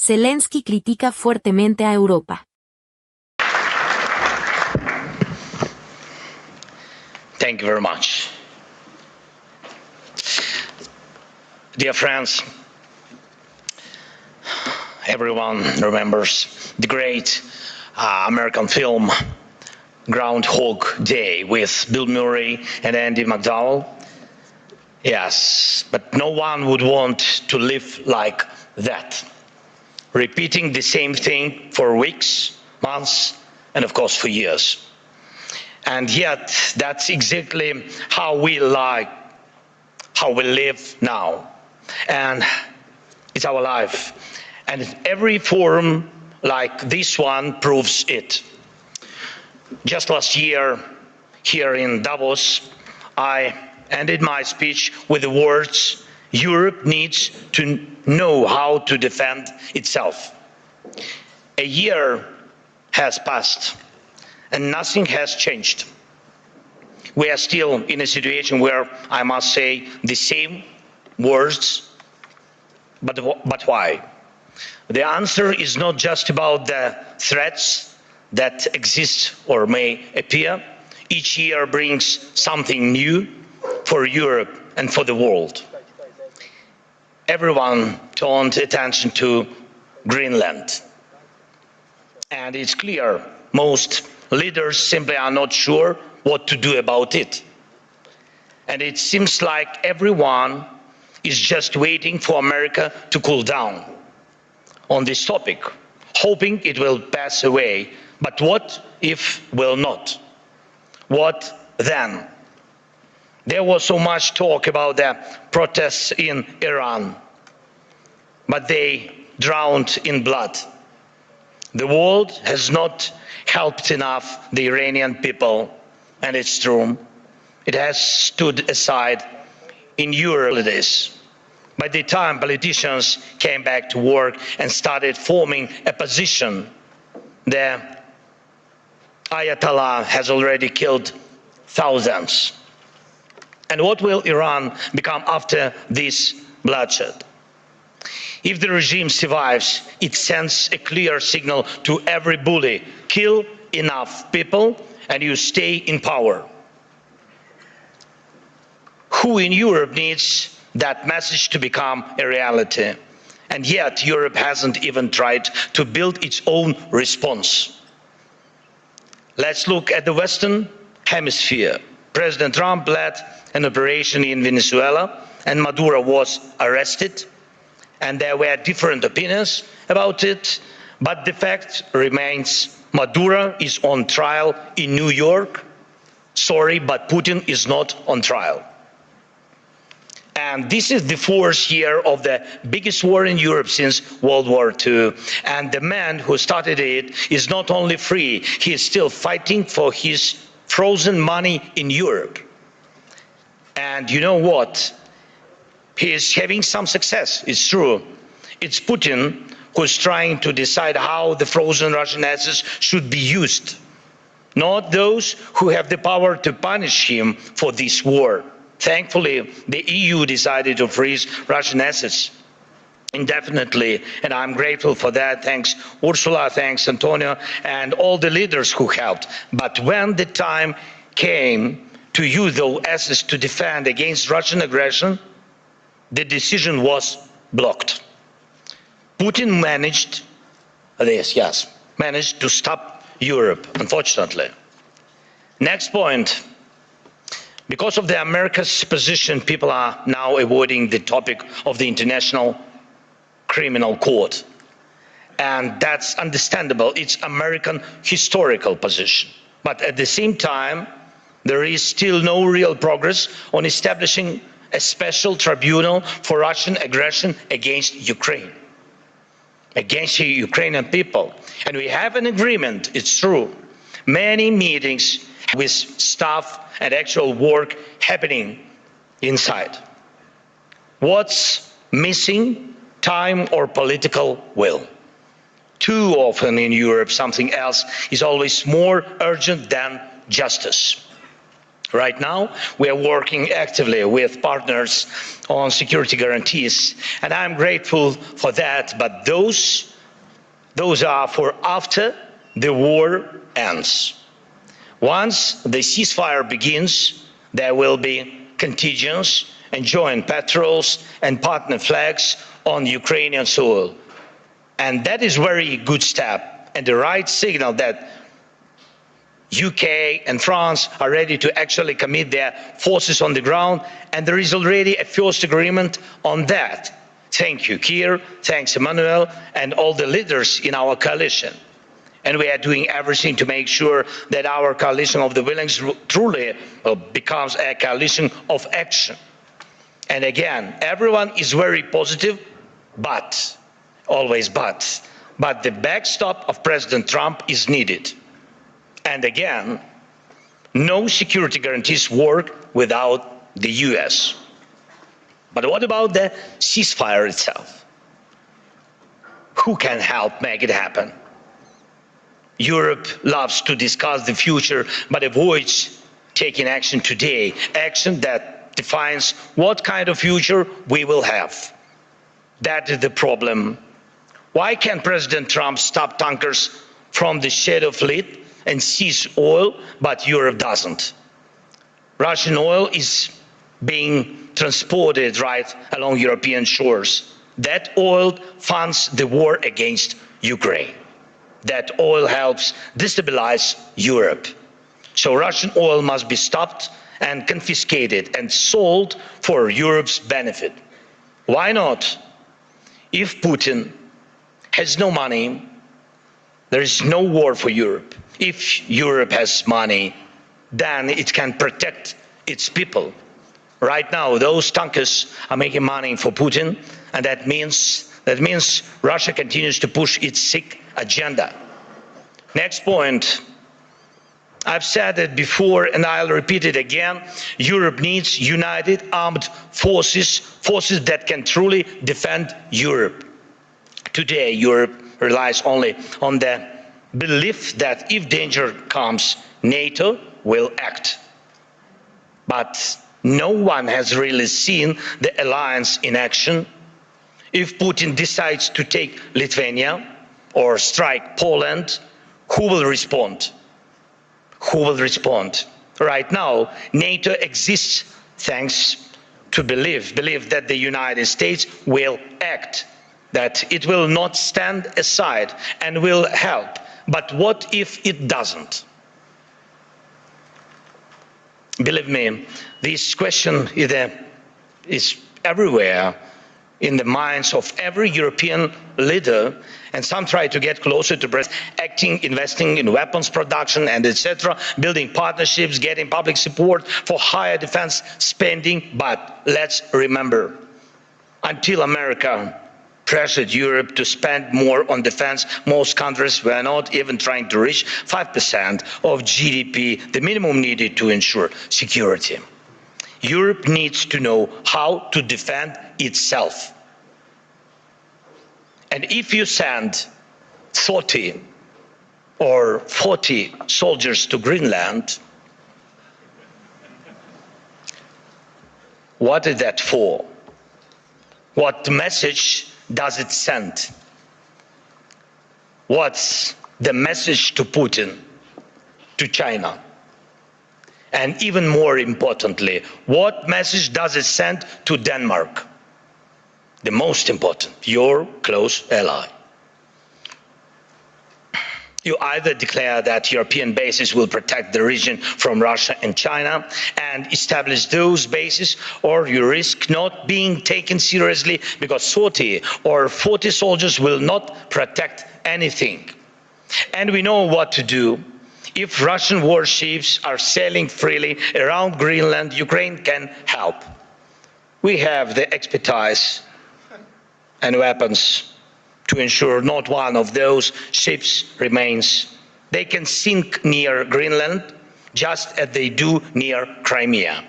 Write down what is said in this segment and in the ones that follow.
Zelensky critica fuertemente a Europa. Thank you very much. Dear friends, everyone remembers the great American film Groundhog Day with Bill Murray and Andy McDowell. Yes, but no one would want to live like that, repeating the same thing for weeks, months, and of course for years. And yet, that's exactly how we live now. And it's our life. And every forum like this one proves it. Just last year, here in Davos, I ended my speech with the words, "Europe needs to know how to defend itself." A year has passed and nothing has changed. We are still in a situation where I must say the same words, but why? The answer is not just about the threats that exist or may appear. Each year brings something new for Europe and for the world. Everyone turned attention to Greenland. And it's clear most leaders simply are not sure what to do about it. And it seems like everyone is just waiting for America to cool down on this topic, hoping it will pass away. But what if will not? What then? There was so much talk about the protests in Iran, but they drowned in blood. The world has not helped enough the Iranian people, and it's true. It has stood aside in Europe. By the time politicians came back to work and started forming a position, the Ayatollah has already killed thousands. And what will Iran become after this bloodshed? If the regime survives, it sends a clear signal to every bully: kill enough people and you stay in power. Who in Europe needs that message to become a reality? And yet Europe hasn't even tried to build its own response. Let's look at the Western Hemisphere. President Trump led an operation in Venezuela and Maduro was arrested, and there were different opinions about it, but the fact remains: Maduro is on trial in New York. Sorry, but Putin is not on trial. And this is the fourth year of the biggest war in Europe since World War II. And the man who started it is not only free, he is still fighting for his frozen money in Europe. And you know what? He is having some success, it's true. It's Putin who is trying to decide how the frozen Russian assets should be used, not those who have the power to punish him for this war. Thankfully, the EU decided to freeze Russian assets indefinitely, and I'm grateful for that. Thanks Ursula, thanks Antonio, and all the leaders who helped. But when the time came to use those assets to defend against Russian aggression, the decision was blocked. Putin managed to stop Europe, unfortunately. Next point. Because of the America's position, people are now avoiding the topic of the International Criminal Court. And that's understandable. It's American historical position. But at the same time, there is still no real progress on establishing a special tribunal for Russian aggression against Ukraine, against the Ukrainian people. And we have an agreement, it's true. Many meetings with staff and actual work happening inside. What's missing? Time or political will. Too often in Europe, something else is always more urgent than justice. Right now, we are working actively with partners on security guarantees, and I'm grateful for that, but those are for after the war ends. Once the ceasefire begins, there will be contingents and joint patrols and partner flags on Ukrainian soil. And that is a very good step and the right signal that UK and France are ready to actually commit their forces on the ground, and there is already a first agreement on that. Thank you, Keir, thanks Emmanuel, and all the leaders in our coalition. And we are doing everything to make sure that our coalition of the willing truly becomes a coalition of action. And again, everyone is very positive, but, always but the backstop of President Trump is needed. And again, no security guarantees work without the US. But what about the ceasefire itself? Who can help make it happen? Europe loves to discuss the future, but avoids taking action today, action that defines what kind of future we will have. That is the problem. Why can't President Trump stop tankers from the shadow fleet and seize oil, but Europe doesn't? Russian oil is being transported right along European shores. That oil funds the war against Ukraine. That oil helps destabilize Europe. So Russian oil must be stopped and confiscated and sold for Europe's benefit. Why not? If Putin has no money, there is no war for Europe. If Europe has money, then it can protect its people. Right now, those tankers are making money for Putin, and that means Russia continues to push its sick agenda. Next point. I've said it before and I'll repeat it again. Europe needs united armed forces that can truly defend Europe. Today, Europe relies only on the belief that if danger comes, NATO will act. But no one has really seen the alliance in action. If Putin decides to take Lithuania or strike Poland, who will respond? Who will respond? Right now, NATO exists thanks to belief that the United States will act, that it will not stand aside and will help. But what if it doesn't? Believe me, this question is everywhere in the minds of every European leader, and some try to get closer to President, acting, investing in weapons production and etc., building partnerships, getting public support for higher defense spending. But let's remember, until America pressured Europe to spend more on defense, most countries were not even trying to reach 5% of GDP, the minimum needed to ensure security. Europe needs to know how to defend itself. And if you send 30 or 40 soldiers to Greenland, what is that for? What message does it send? What's the message to Putin, to China? And even more importantly, what message does it send to Denmark? The most important, your close ally. You either declare that European bases will protect the region from Russia and China and establish those bases, or you risk not being taken seriously because 30 or 40 soldiers will not protect anything. And we know what to do. If Russian warships are sailing freely around Greenland, Ukraine can help. We have the expertise and weapons to ensure not one of those ships remains. They can sink near Greenland just as they do near Crimea.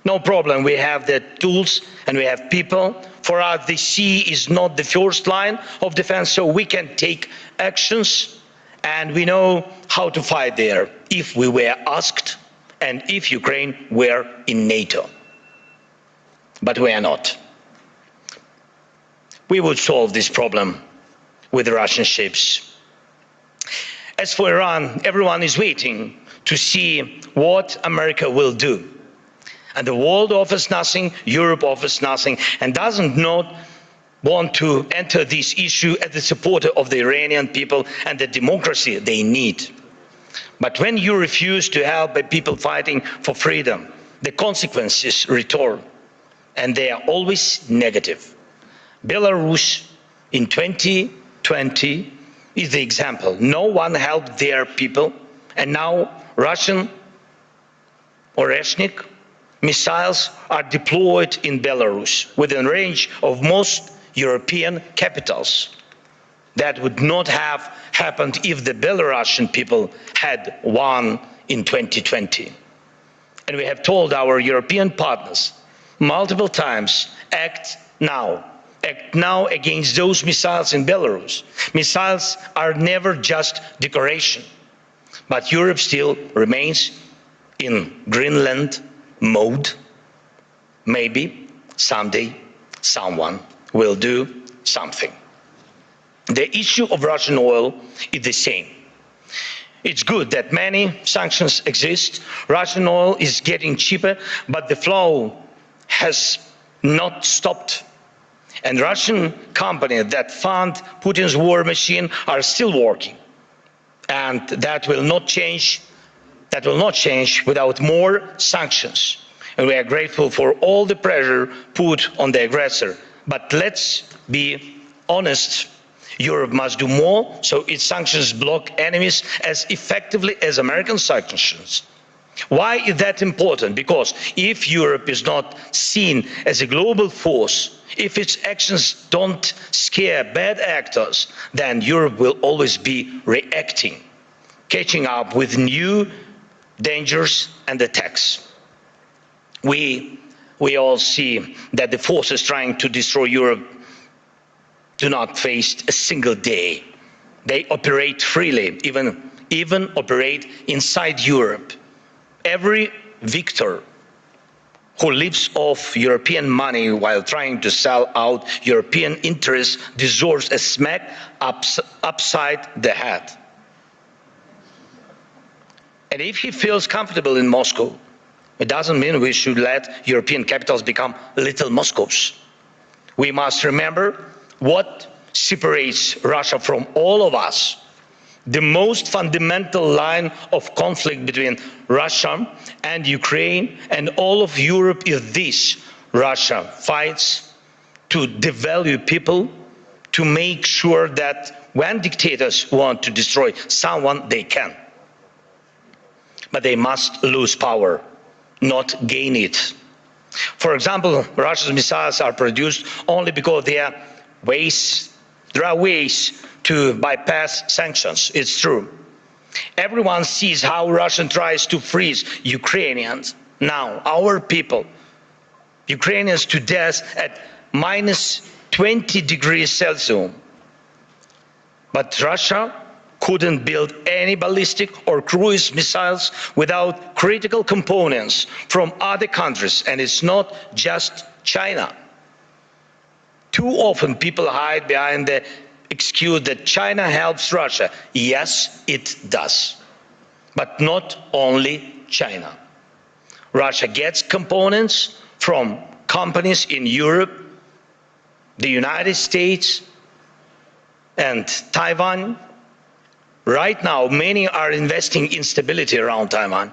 No problem, we have the tools and we have people. For us, the sea is not the first line of defense, so we can take actions and we know how to fight there. If we were asked, and if Ukraine were in NATO. But we are not. We would solve this problem with the Russian ships. As for Iran, everyone is waiting to see what America will do. And the world offers nothing, Europe offers nothing, and doesn't not want to enter this issue as the supporter of the Iranian people and the democracy they need. But when you refuse to help the people fighting for freedom, the consequences return, and they are always negative. Belarus in 2020 is the example. No one helped their people, and now Russian Oreshnik missiles are deployed in Belarus within range of most European capitals. That would not have happened if the Belarusian people had won in 2020. And we have told our European partners multiple times, act now against those missiles in Belarus. Missiles are never just decoration, but Europe still remains in Greenland mode. Maybe someday someone will do something. The issue of Russian oil is the same. It's good that many sanctions exist. Russian oil is getting cheaper, but the flow has not stopped. And Russian companies that fund Putin's war machine are still working. And that will not change without more sanctions. And we are grateful for all the pressure put on the aggressor. But let's be honest, Europe must do more so its sanctions block enemies as effectively as American sanctions. Why is that important? Because if Europe is not seen as a global force, if its actions don't scare bad actors, then Europe will always be reacting, catching up with new dangers and attacks. We all see that the forces trying to destroy Europe do not face a single day. They operate freely, even operate inside Europe. Every victor who lives off European money while trying to sell out European interests deserves a smack upside the head. And if he feels comfortable in Moscow, it doesn't mean we should let European capitals become little Moscows. We must remember what separates Russia from all of us. The most fundamental line of conflict between Russia and Ukraine and all of Europe is this: Russia fights to devalue people, to make sure that when dictators want to destroy someone, they can. But they must lose power, not gain it. For example, Russia's missiles are produced only because there are ways to bypass sanctions. It's true. Everyone sees how Russia tries to freeze Ukrainians. Now, our people, Ukrainians to death at minus 20 degrees Celsius. But Russia couldn't build any ballistic or cruise missiles without critical components from other countries, and it's not just China. Too often people hide behind the excuse that China helps Russia. Yes, it does. But not only China. Russia gets components from companies in Europe, the United States, and Taiwan. Right now, many are investing in stability around Taiwan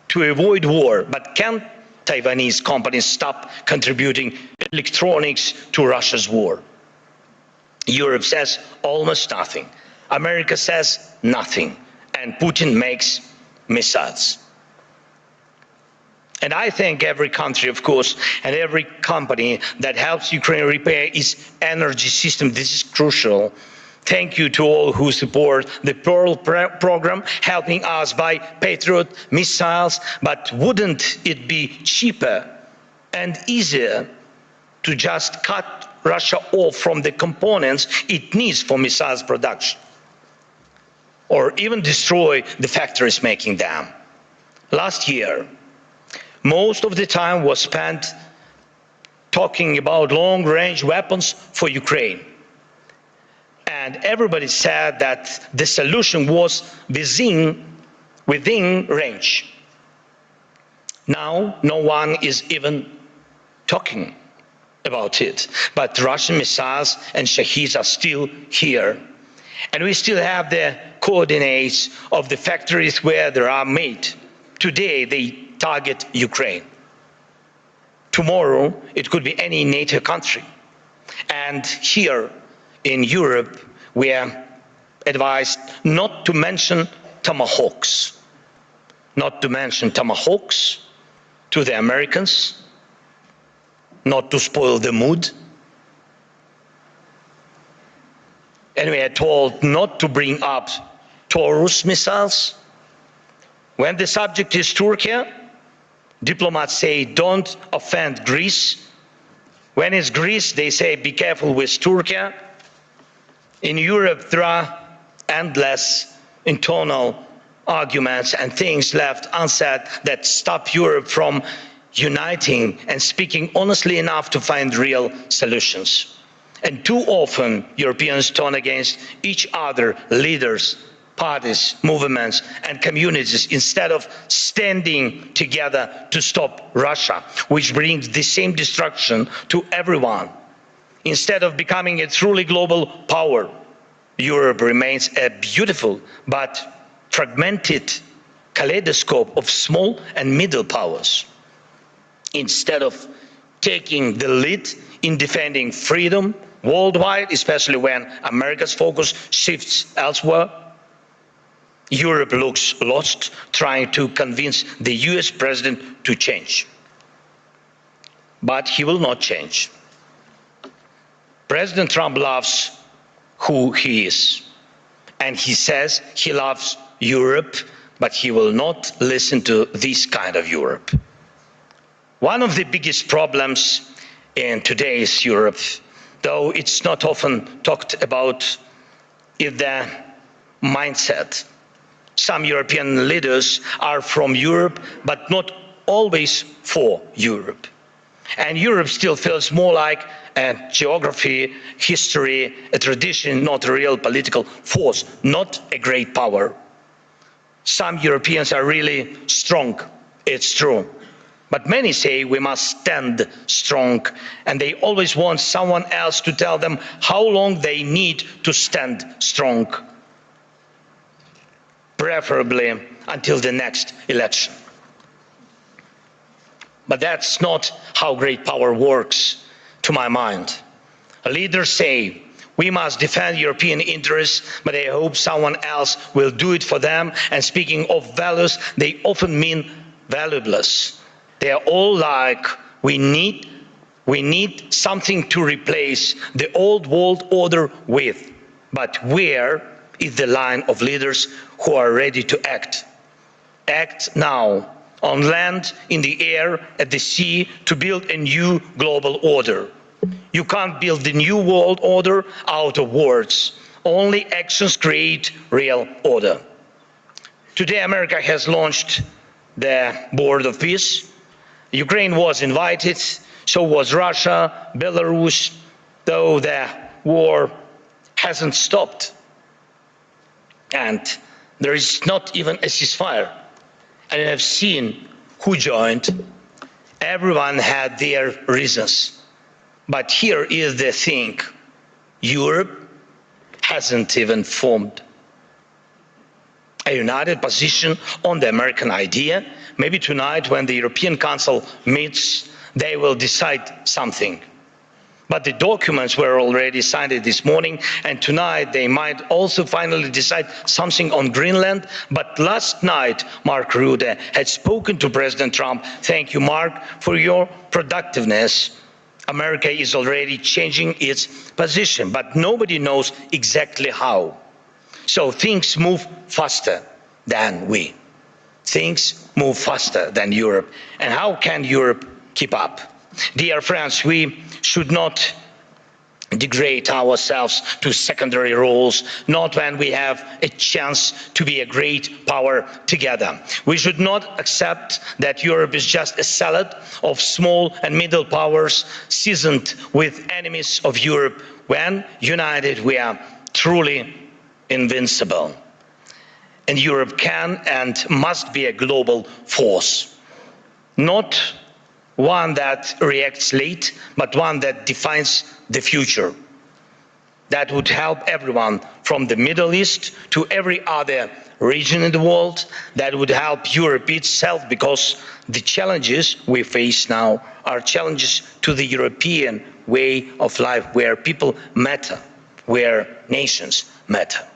to avoid war. But can Taiwanese companies stop contributing electronics to Russia's war? Europe says almost nothing. America says nothing. And Putin makes missiles. And I thank every country, of course, and every company that helps Ukraine repair its energy system. This is crucial. Thank you to all who support the Pearl program, helping us buy Patriot missiles. But wouldn't it be cheaper and easier to just cut Russia off from the components it needs for missiles production? Or even destroy the factories making them? Last year, most of the time was spent talking about long-range weapons for Ukraine. And everybody said that the solution was within range. Now, no one is even talking about it. But Russian missiles and Shaheeds are still here. And we still have the coordinates of the factories where they are made. Today, they target Ukraine. Tomorrow, it could be any NATO country. And here in Europe, we are advised not to mention tomahawks. Not to mention tomahawks to the Americans, not to spoil the mood. And we are told not to bring up Taurus missiles. When the subject is Turkey, diplomats say don't offend Greece. When it's Greece, they say be careful with Turkey. In Europe, there are endless internal arguments and things left unsaid that stop Europe from uniting and speaking honestly enough to find real solutions. And too often, Europeans turn against each other, leaders, parties, movements, and communities, instead of standing together to stop Russia, which brings the same destruction to everyone. Instead of becoming a truly global power, Europe remains a beautiful but fragmented kaleidoscope of small and middle powers. Instead of taking the lead in defending freedom worldwide, especially when America's focus shifts elsewhere, Europe looks lost, trying to convince the US president to change. But he will not change. President Trump loves who he is, and he says he loves Europe, but he will not listen to this kind of Europe. One of the biggest problems in today's Europe, though it's not often talked about, is the mindset. Some European leaders are from Europe, but not always for Europe. And Europe still feels more like a geography, history, a tradition, not a real political force, not a great power. Some Europeans are really strong, it's true. But many say we must stand strong, and they always want someone else to tell them how long they need to stand strong, preferably until the next election. But that's not how great power works, to my mind. Leaders say we must defend European interests, but they hope someone else will do it for them. And speaking of values, they often mean valueless. They are all like, we need something to replace the old world order with. But where is the line of leaders who are ready to act? Act now, on land, in the air, at the sea, to build a new global order. You can't build the new world order out of words. Only actions create real order. Today, America has launched the Board of Peace. Ukraine was invited, so was Russia, Belarus, though the war hasn't stopped. And there is not even a ceasefire. And I have seen who joined. Everyone had their reasons. But here is the thing. Europe hasn't even formed a united position on the American idea. Maybe tonight, when the European Council meets, they will decide something. But the documents were already signed this morning, and tonight they might also finally decide something on Greenland. But last night, Mark Rutte had spoken to President Trump. Thank you, Mark, for your productiveness. America is already changing its position, but nobody knows exactly how. So things move faster than we. Things move faster than Europe. And how can Europe keep up? Dear friends, we should not degrade ourselves to secondary roles, not when we have a chance to be a great power together. We should not accept that Europe is just a salad of small and middle powers seasoned with enemies of Europe. When united, we are truly invincible. And Europe can and must be a global force, not one that reacts late, but one that defines the future. That would help everyone from the Middle East to every other region in the world. That would help Europe itself, because the challenges we face now are challenges to the European way of life, where people matter, where nations matter.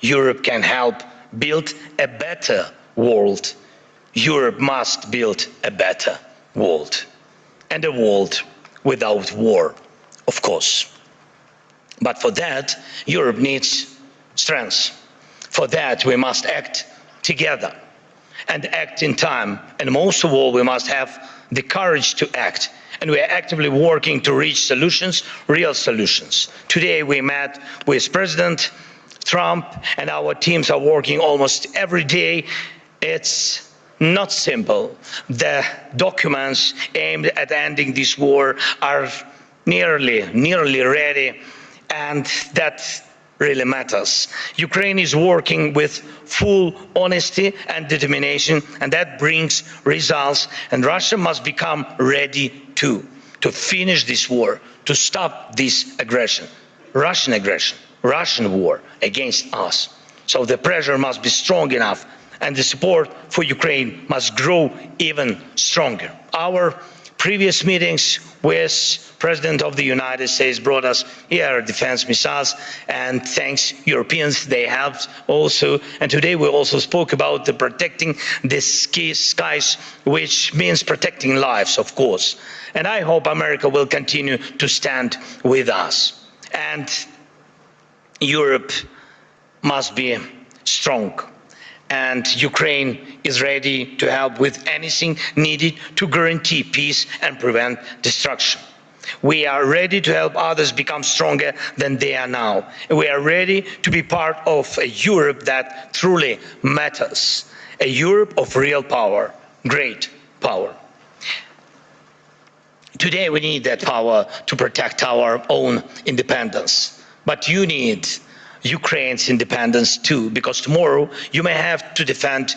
Europe can help build a better world. Europe must build a better world, and a world without war, of course. But for that, Europe needs strength. For that, we must act together and act in time. And most of all, we must have the courage to act. And we are actively working to reach solutions, real solutions. Today, we met with President Trump, and our teams are working almost every day. It's not simple. The documents aimed at ending this war are nearly ready, and that really matters. Ukraine is working with full honesty and determination, and that brings results. And Russia must become ready to finish this war, to stop this aggression, Russian war against us. So the pressure must be strong enough, and the support for Ukraine must grow even stronger. Our previous meetings with President of the United States brought us air defense missiles, and thanks Europeans, they helped also. And today we also spoke about the protecting the skies, which means protecting lives, of course. And I hope America will continue to stand with us. And Europe must be strong, and Ukraine is ready to help with anything needed to guarantee peace and prevent destruction. We are ready to help others become stronger than they are now. We are ready to be part of a Europe that truly matters, a Europe of real power, great power. Today we need that power to protect our own independence. But you need Ukraine's independence too, because tomorrow you may have to defend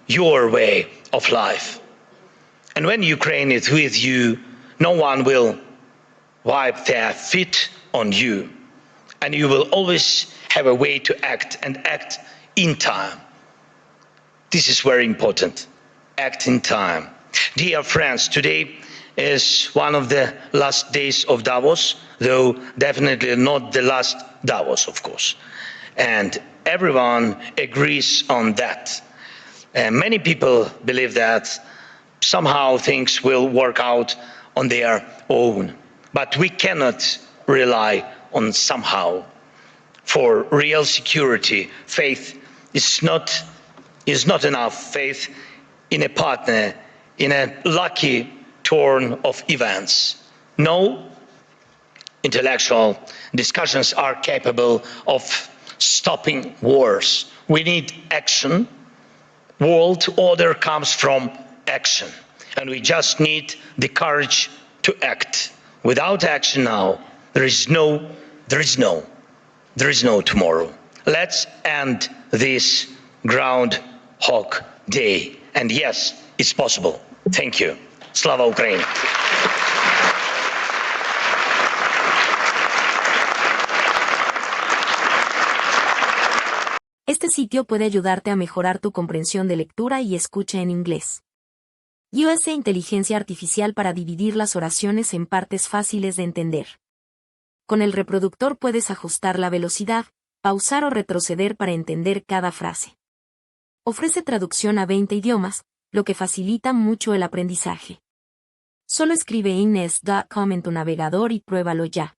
your way of life. And when Ukraine is with you, no one will wipe their feet on you. And you will always have a way to act, and act in time. This is very important. Act in time. Dear friends, today is one of the last days of Davos, though definitely not the last Davos, of course. And everyone agrees on that. Many people believe that somehow things will work out on their own. But we cannot rely on somehow. For real security, faith is not enough. Faith in a partner, in a lucky turn of events. No intellectual discussions are capable of stopping wars. We need action. World order comes from action, and we just need the courage to act. Without action now, there is no tomorrow. Let's end this Groundhog Day. And yes, it's possible. Thank you. Slava Ukraini! Este sitio puede ayudarte a mejorar tu comprensión de lectura y escucha en inglés. USA Inteligencia Artificial para dividir las oraciones en partes fáciles de entender. Con el reproductor puedes ajustar la velocidad, pausar o retroceder para entender cada frase. Ofrece traducción a 20 idiomas, lo que facilita mucho el aprendizaje. Solo escribe inglés.com en tu navegador y pruébalo ya.